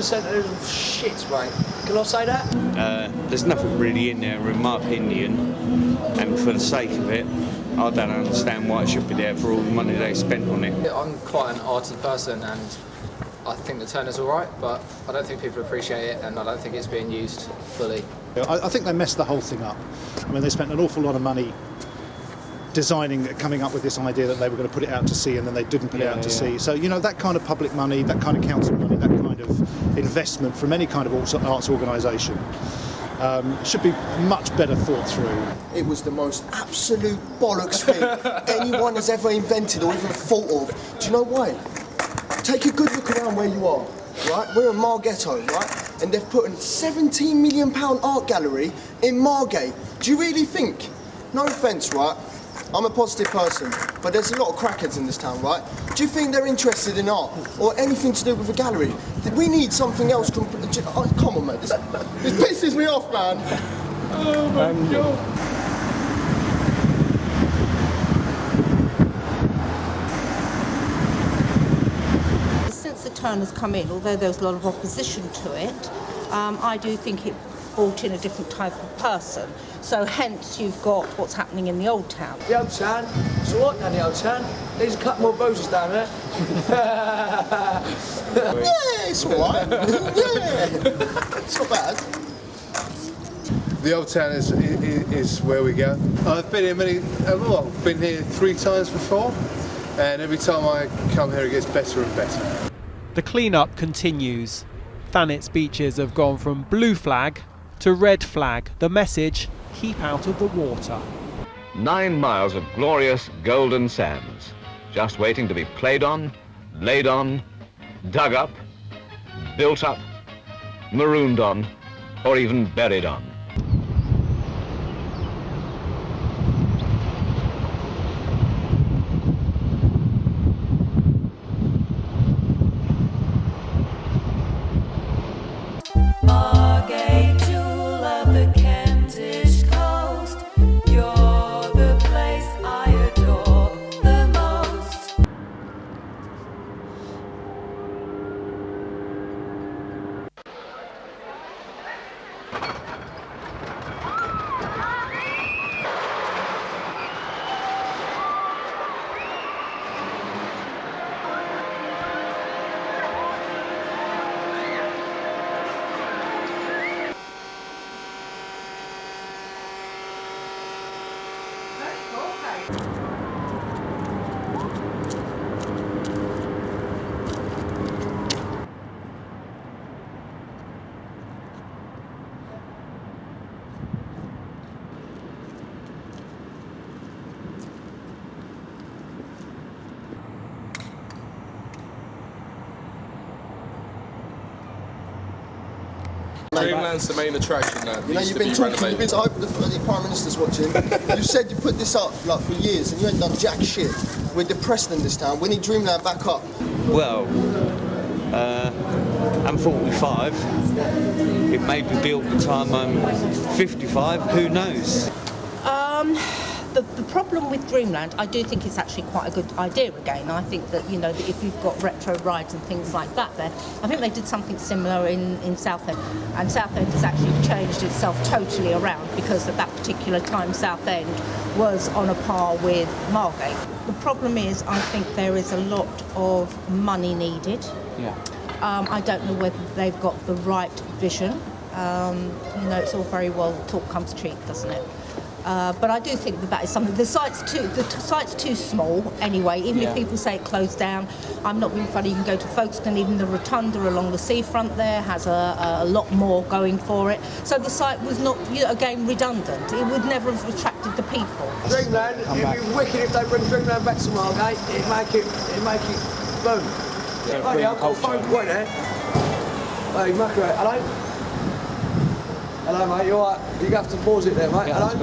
shopping centre is shit, mate. Can I say that? There's nothing really in there, in my opinion, and for the sake of it, I don't understand why it should be there for all the money they spent on it. I'm quite an arty person, and I think the turner's all right, but I don't think people appreciate it, and I don't think it's being used fully. I think they messed the whole thing up. I mean, they spent an awful lot of money coming up with this idea that they were going to put it out to sea, and then they didn't put it out to sea. So, you know, that kind of public money, that kind of council money, that kind of investment from any kind of arts organisation should be much better thought through. It was the most absolute bollocks thing anyone has ever invented or even thought of. Do you know why? Take a good look around where you are, right? We're in Margate, right? And they've put a £17 million art gallery in Margate. Do you really think? No offence, right? I'm a positive person, but there's a lot of crackheads in this town, right? Do you think they're interested in art or anything to do with a gallery? We need something else. Come on, mate. This pisses me off, man. Oh my God. Since the Turners come in, although there was a lot of opposition to it, I do think it brought in a different type of person. So hence you've got what's happening in the Old Town. The Old Town, it's all right down the Old Town. There's a couple more bruises down there. Yeah, it's all right. Yeah, it's not bad. The Old Town is where we go. I've been here been here 3 times before, and every time I come here it gets better and better. The clean-up continues. Thanet's beaches have gone from blue flag to red flag. The message: keep out of the water. 9 miles of glorious golden sands, just waiting to be played on, laid on, dug up, built up, marooned on, or even buried on. Margate, jewel of the Kentish coast, you're the place I adore the most. Dreamland's the main attraction now. You know, you've been talking, I hope the Prime Minister's watching. You said you put this up like for years and you ain't done jack shit. We're depressed in this town. We need Dreamland back up. Well, I'm 45. It may be built the time I'm 55. Who knows? The problem with Dreamland, I do think it's actually quite a good idea again. I think that, you know, that if you've got retro rides and things like that there, I think they did something similar in Southend. And Southend has actually changed itself totally around because at that particular time Southend was on a par with Margate. The problem is I think there is a lot of money needed. Yeah. I don't know whether they've got the right vision. You know, it's all very well talk comes cheap, doesn't it? But I do think that is something. The site's too small anyway. Even if people say it closed down, I'm not being funny. You can go to Folkestone, even the rotunda along the seafront there has a lot more going for it. So the site was not, you know, again, redundant. It would never have attracted the people. Dreamland, it'd be wicked if they bring Dreamland back to Margate. It'd make it boom. Bloody hell, I've got a phone call there. Hey, Muckerate, hello? Hello, mate, you alright? You have to pause it there, mate. Hello?